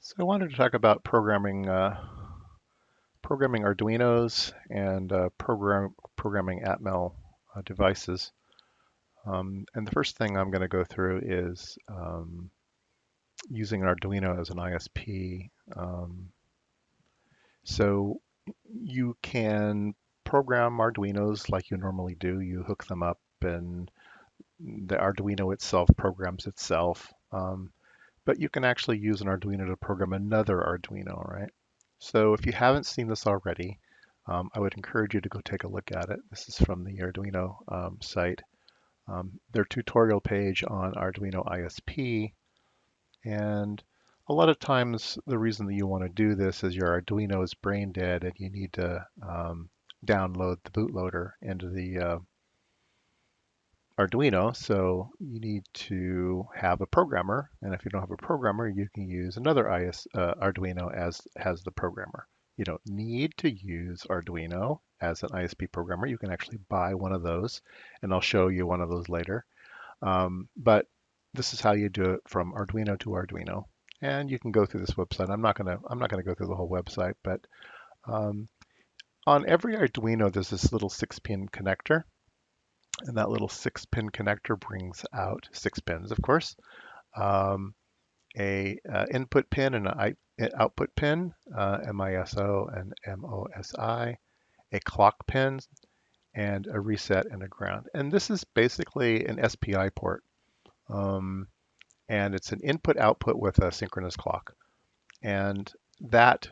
So I wanted to talk about programming Arduinos and programming Atmel devices. And the first thing I'm going to go through is using an Arduino as an ISP. So you can program Arduinos like you normally do. You hook them up, and the Arduino itself programs itself. But you can actually use an Arduino to program another Arduino, right? So if you haven't seen this already, I would encourage you to go take a look at it. This is from the Arduino site. Their tutorial page on Arduino ISP. And a lot of times the reason that you want to do this is your Arduino is brain dead and you need to download the bootloader into the Arduino. So you need to have a programmer. And if you don't have a programmer, you can use another Arduino as the programmer. You don't need to use Arduino as an ISP programmer. You can actually buy one of those, and I'll show you one of those later. But this is how you do it from Arduino to Arduino. And you can go through this website. I'm not gonna go through the whole website, but um, on every Arduino, there's this little 6-pin connector. And that little 6-pin connector brings out 6 pins, of course, um, a input pin and an output pin, MISO and MOSI, a clock pin, and a reset and a ground. And this is basically an SPI port. Um, and it's an input-output with a synchronous clock. And that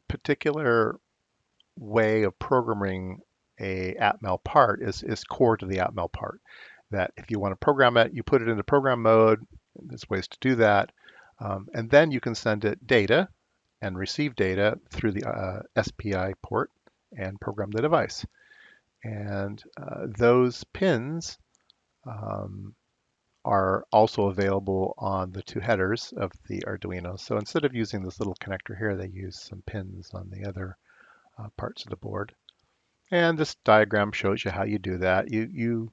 particular way of programming a Atmel part is core to the Atmel part. That if you want to program it, you put it into program mode. There's ways to do that. And then you can send it data and receive data through the SPI port and program the device. And those pins are also available on the two headers of the Arduino. So instead of using this little connector here, they use some pins on the other parts of the board. And this diagram shows you how you do that. You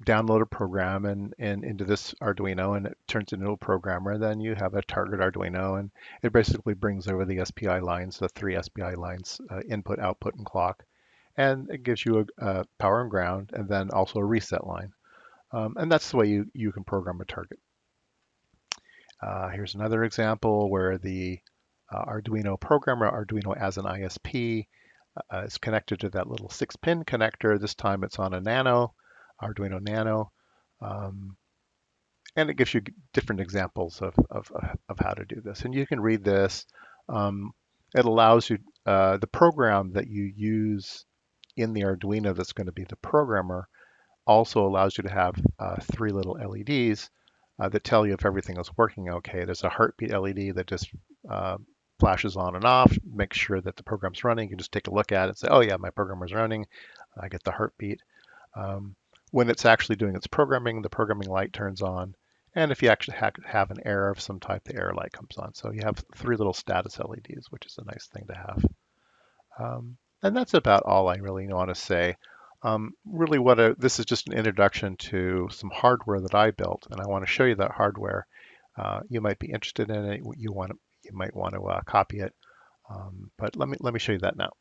download a program and into this Arduino, and it turns into a programmer. Then you have a target Arduino, and it basically brings over the SPI lines, the three SPI lines, input, output, and clock. And it gives you a power and ground, and then also a reset line. And that's the way you can program a target. Here's another example where the Arduino programmer, Arduino as an ISP, is connected to that little 6-pin connector. This time it's on a Nano, Arduino Nano. And it gives you different examples of how to do this. And you can read this. It allows you, the program that you use in the Arduino that's going to be the programmer also allows you to have 3 little LEDs that tell you if everything is working okay. There's a heartbeat LED that just flashes on and off, make sure that the program's running. You can just take a look at it and say, oh yeah, my programmer's running. I get the heartbeat. When it's actually doing its programming, the programming light turns on. And if you actually have an error of some type, the error light comes on. So you have 3 little status LEDs, which is a nice thing to have. And that's about all I really want to say. Really, this is just an introduction to some hardware that I built, and I want to show you that hardware. You might be interested in it. You might want to copy it, but let me show you that now.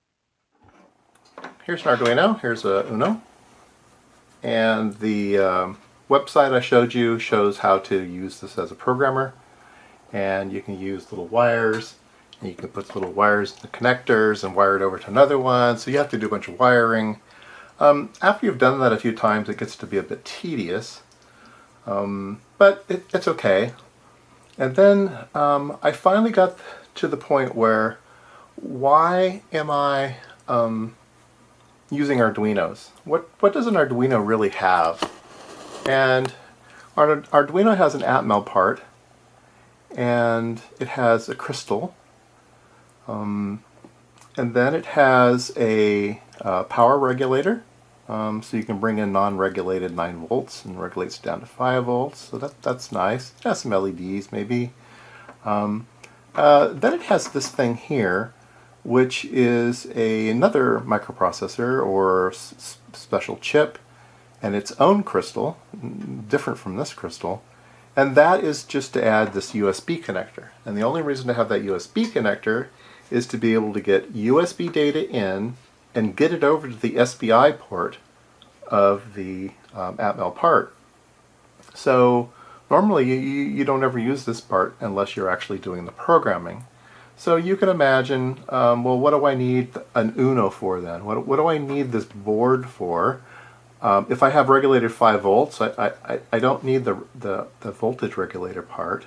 Here's an Arduino. Here's a Uno, and the website I showed you shows how to use this as a programmer. And you can use little wires, and you can put little wires in the connectors and wire it over to another one. So you have to do a bunch of wiring. After you've done that a few times, it gets to be a bit tedious, but it's okay. And then I finally got to the point where, why am I using Arduinos? What does an Arduino really have? And our Arduino has an Atmel part, and it has a crystal, and then it has a power regulator. So you can bring in non-regulated 9 volts and regulates down to 5 volts. So that's nice. It has some LEDs maybe. Then it has this thing here, which is another microprocessor or special chip and its own crystal, different from this crystal. And that is just to add this USB connector. And the only reason to have that USB connector is to be able to get USB data in and get it over to the SPI port of the Atmel part. So normally you don't ever use this part unless you're actually doing the programming. So you can imagine, well, what do I need an Uno for then? What do I need this board for? If I have regulated 5 volts, I don't need the voltage regulator part.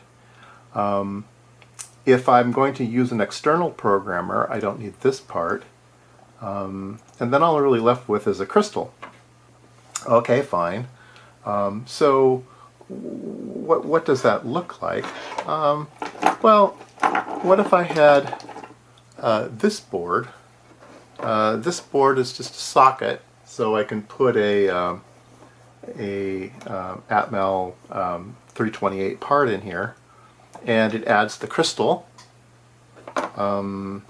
If I'm going to use an external programmer, I don't need this part. And then all I'm really left with is a crystal. Okay, fine. So what does that look like? Well, what if I had this board? This board is just a socket, so I can put a Atmel 328 part in here, and it adds the crystal, and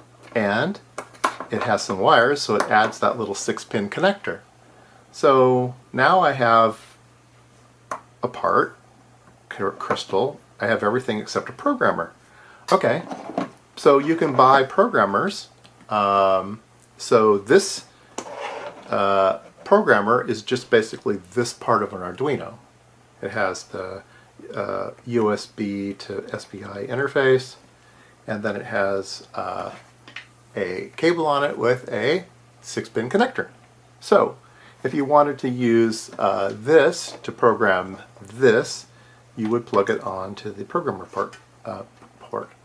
it has some wires, so it adds that little 6-pin connector. So now I have a part, crystal, I have everything except a programmer. Okay, so you can buy programmers. So this programmer is just basically this part of an Arduino. It has the USB to SPI interface, and then it has a cable on it with a 6-pin connector. So if you wanted to use this to program this, you would plug it onto the programmer port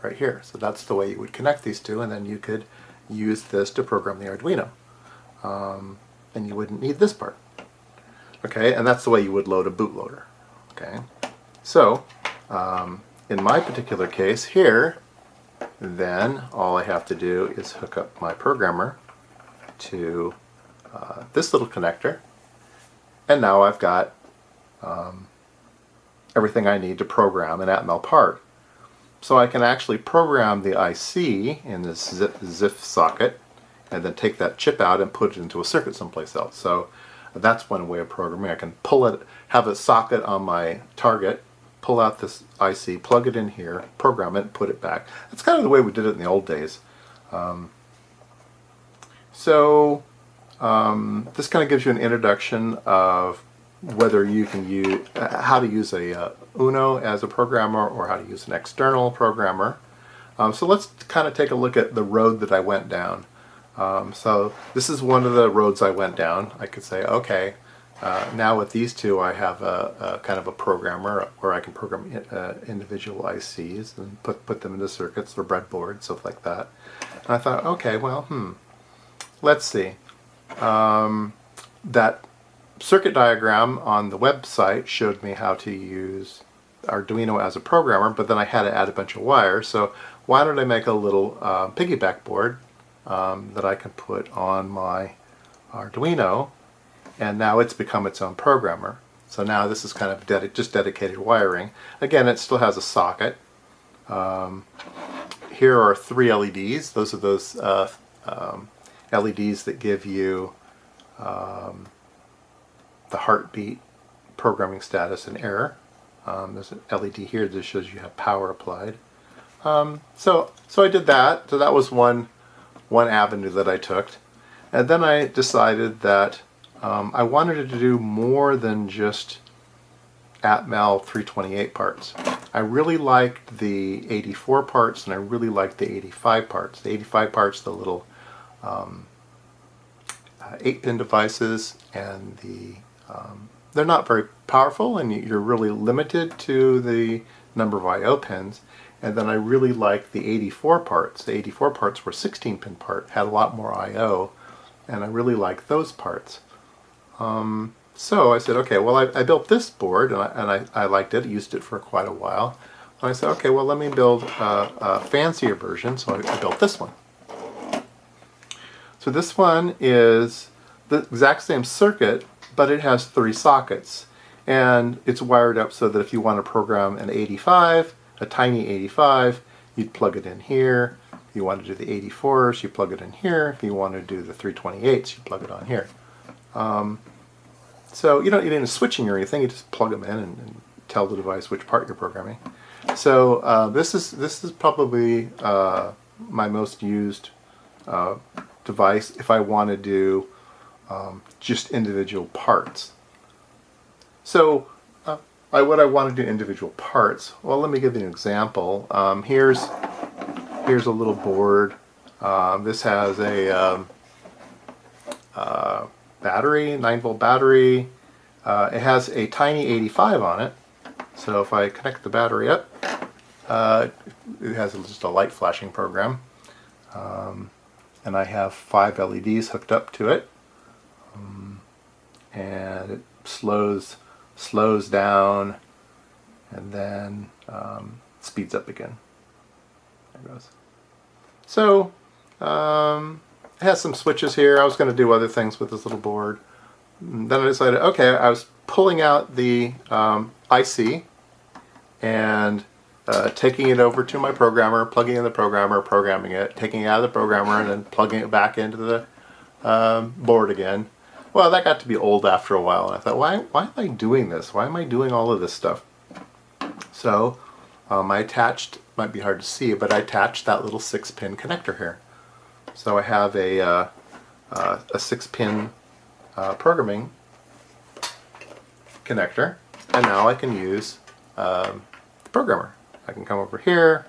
right here. So that's the way you would connect these two, and then you could use this to program the Arduino. And you wouldn't need this part. Okay, and that's the way you would load a bootloader. Okay, so in my particular case here, then all I have to do is hook up my programmer to this little connector, and now I've got everything I need to program an Atmel part. So I can actually program the IC in this ZIF socket, and then take that chip out and put it into a circuit someplace else. So that's one way of programming. I can pull it, have a socket on my target, pull out this IC, plug it in here, program it, put it back. That's kind of the way we did it in the old days. This kind of gives you an introduction of whether you can use, how to use a Uno as a programmer or how to use an external programmer. So let's kind of take a look at the road that I went down. So this is one of the roads I went down. I could say, okay, now with these two I have a kind of a programmer where I can program individual ICs and put them into circuits or breadboards, stuff like that. And I thought, okay, well, let's see. That circuit diagram on the website showed me how to use Arduino as a programmer, but then I had to add a bunch of wires. So why don't I make a little piggyback board that I can put on my Arduino, and now it's become its own programmer. So now this is kind of just dedicated wiring. Again, it still has a socket. Here are 3 LEDs. Those are those LEDs that give you the heartbeat, programming status, and error. There's an LED here that shows you have power applied. So I did that. So that was one avenue that I took. And then I decided that I wanted to do more than just Atmel 328 parts. I really liked the 84 parts, and I really liked the 85 parts. The 85 parts, the little 8-pin devices, and they're not very powerful, and you're really limited to the number of I/O pins. And then I really liked the 84 parts. The 84 parts were 16-pin part, had a lot more I/O, and I really liked those parts. So I said, okay, well, I built this board, and I liked it, used it for quite a while. And I said, okay, well, let me build a fancier version, so I built this one. So this one is the exact same circuit, but it has 3 sockets. And it's wired up so that if you want to program an 85, a tiny 85, you'd plug it in here. If you want to do the 84s, you plug it in here. If you want to do the 328s, you plug it on here. So you don't need any switching or anything, you just plug them in and tell the device which part you're programming. So this is probably my most used device if I want to do just individual parts. So what I want to do individual parts, well, let me give you an example. Here's a little board. This has a battery, 9-volt battery. It has a tiny 85 on it. So if I connect the battery up, it has just a light flashing program. And I have 5 LEDs hooked up to it. And it slows down and then speeds up again. There it goes. So it has some switches here. I was going to do other things with this little board. And then I decided, okay, I was pulling out the IC and taking it over to my programmer, plugging in the programmer, programming it, taking it out of the programmer, and then plugging it back into the board again. Well, that got to be old after a while, and I thought, why am I doing this? Why am I doing all of this stuff? So I attached, might be hard to see, but I attached that little 6-pin connector here. So I have a 6-pin programming connector, and now I can use the programmer. I can come over here,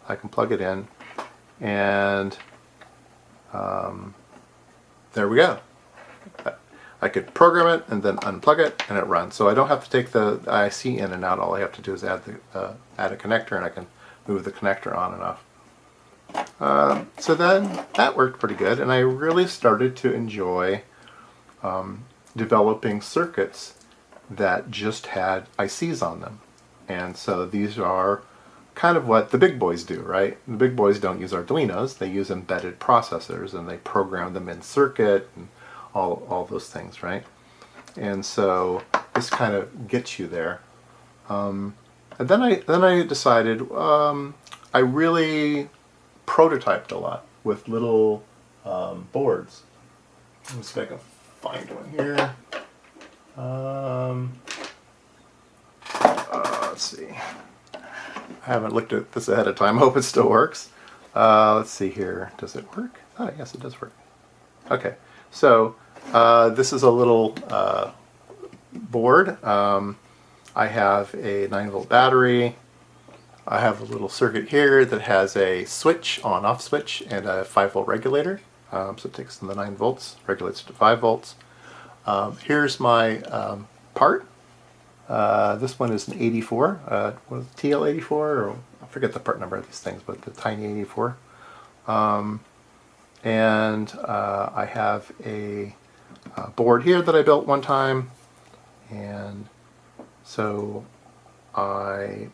I can plug it in, and there we go. I could program it and then unplug it and it runs. So I don't have to take the IC in and out. All I have to do is add a connector, and I can move the connector on and off. So then that worked pretty good, and I really started to enjoy developing circuits that just had ICs on them. And so these are kind of what the big boys do, right? The big boys don't use Arduinos, they use embedded processors, and they program them in circuit and all those things, right? And so this kind of gets you there. And then I decided I really prototyped a lot with little boards. Let me see if I can find one here. Let's see. I haven't looked at this ahead of time. I hope it still works. Let's see here. Does it work? Oh, yes, it does work. Okay, so this is a little board. I have a 9-volt battery. I have a little circuit here that has a switch, on-off switch, and a 5-volt regulator. So it takes in the 9 volts, regulates it to 5 volts. Here's my part. This one is an 84, what is it, TL84, or I forget the part number of these things, but the tiny 84. And I have a board here that I built one time, and so I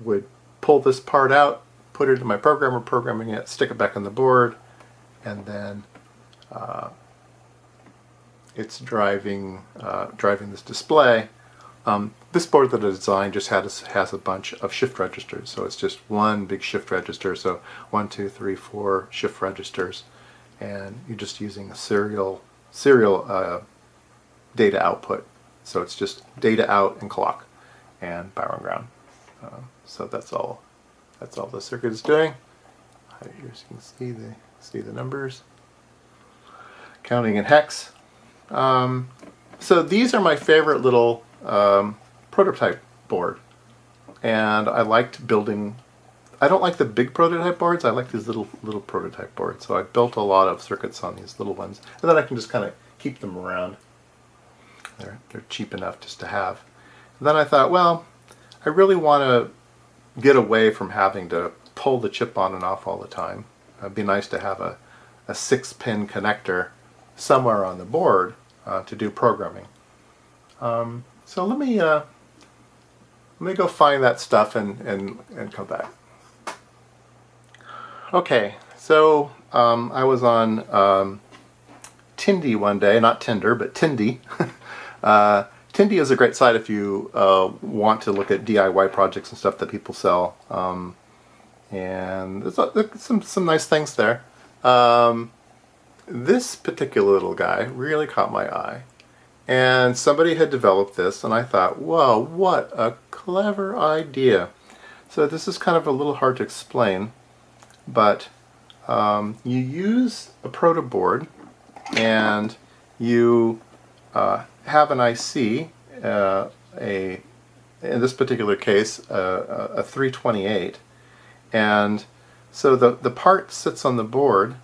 would pull this part out, put it in my programmer, programming it, stick it back on the board, and then it's driving this display. This board that I designed just has a bunch of shift registers, so it's just one big shift register. So 1, 2, 3, 4 shift registers, and you're just using a serial data output. So it's just data out and clock, and power and ground. So that's all the circuit is doing. Here you can see the numbers, counting in hex. So these are my favorite little prototype board, and I liked building. I don't like the big prototype boards. I like these little prototype boards. So I built a lot of circuits on these little ones, and then I can just kind of keep them around. They're cheap enough just to have. And then I thought, well, I really want to get away from having to pull the chip on and off all the time. It'd be nice to have a 6-pin connector somewhere on the board to do programming. So let me go find that stuff and come back. Okay, so I was on Tindy one day, not Tinder, but Tindy. Tindy is a great site if you want to look at DIY projects and stuff that people sell, and there's some nice things there. This particular little guy really caught my eye, And somebody had developed this, and I thought, whoa, what a clever idea. So this is kind of a little hard to explain, but you use a proto board, and you have an IC, in this particular case, a 328, and so the part sits on the board,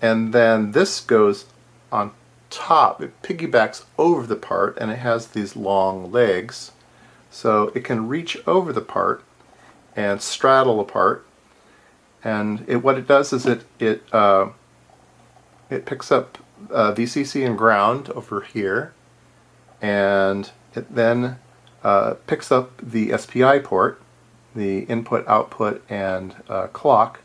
and then this goes on top. It piggybacks over the part, and it has these long legs, so it can reach over the part and straddle the part. And what it does is it picks up VCC and ground over here, and it then picks up the SPI port, the input, output, and clock,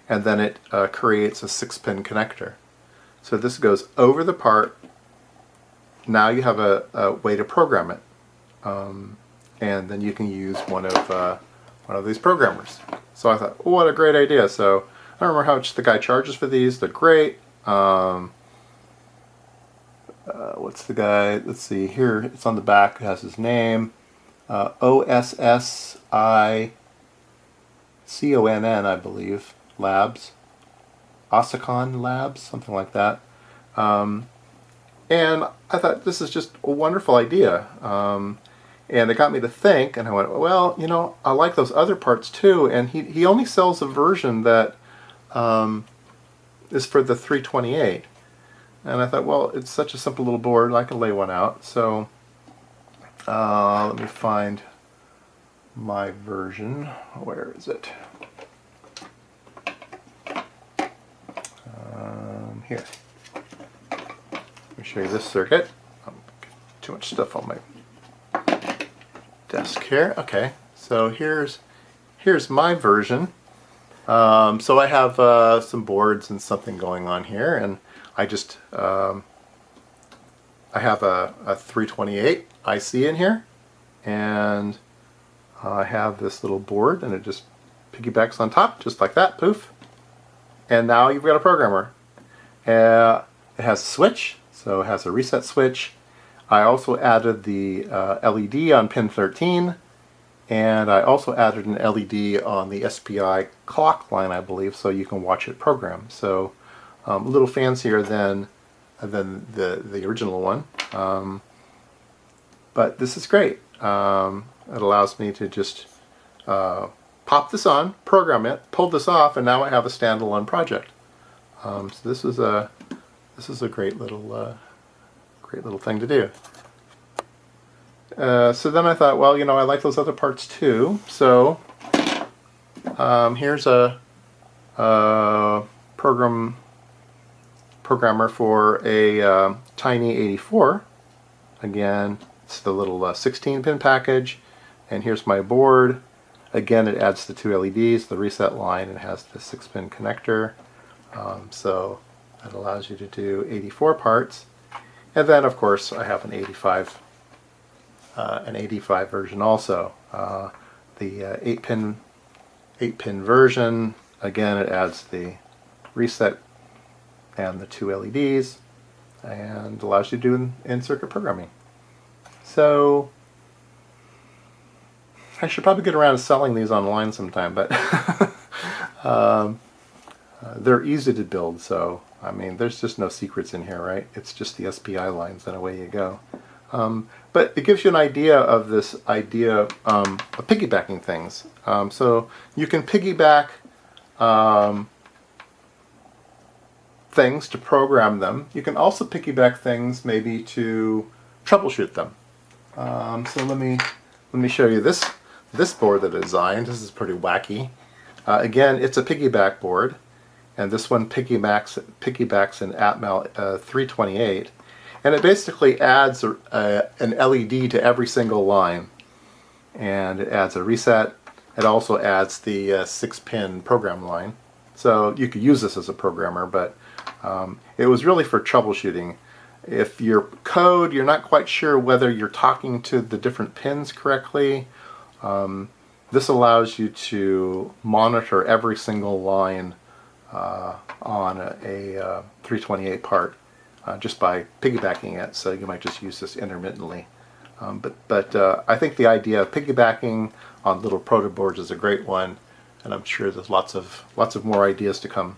and then it creates a 6-pin connector. So this goes over the part. Now you have a way to program it, and then you can use one of these programmers. So I thought, oh, what a great idea. So I don't remember how much the guy charges for these. They're great. What's the guy? Let's see here. It's on the back. It has his name. OSSICONN, I believe. Labs. Osicon Labs, something like that. And I thought, this is just a wonderful idea. And it got me to think, and I went, well, you know, I like those other parts too. And he only sells a version that is for the 328. And I thought, well, it's such a simple little board, I can lay one out. So let me find my version. Where is it? Here. Let me show you this circuit. Too much stuff on my desk here. Okay, so here's my version. So I have some boards and something going on here, and I just I have a 328 IC in here, and I have this little board, and it just piggybacks on top, just like that, poof. And now you've got a programmer. It has a switch, so it has a reset switch. I also added the LED on pin 13, and I also added an LED on the SPI clock line, I believe, so you can watch it program. So a little fancier than the original one, but this is great. It allows me to just pop this on, program it, pull this off, and now I have a standalone project. So this is a great little thing to do. So then I thought, well, you know, I like those other parts too. So here's a programmer for a Tiny 84. Again, it's the little 16-pin package, and here's my board. Again, it adds the two LEDs, the reset line, and has the 6-pin connector. So that allows you to do 84 parts. And then, of course, I have an 85 version also. The 8-pin version. Again, it adds the reset and the two LEDs, and allows you to do in-circuit programming. So I should probably get around to selling these online sometime, but they're easy to build, so I mean, there's just no secrets in here, right? It's just the SPI lines, and away you go. But it gives you an idea of this idea of piggybacking things. So you can piggyback things to program them. You can also piggyback things maybe to troubleshoot them. So let me show you this board that I designed. This is pretty wacky. Again, it's a piggyback board, and this one piggybacks an Atmel 328, and it basically adds an LED to every single line, and it adds a reset. It also adds the 6-pin program line, so you could use this as a programmer, but it was really for troubleshooting. If your code, you're not quite sure whether you're talking to the different pins correctly, this allows you to monitor every single line on a 328 part. just by piggybacking it. So you might just use this intermittently. But I think the idea of piggybacking on little proto boards is a great one, and I'm sure there's lots of more ideas to come.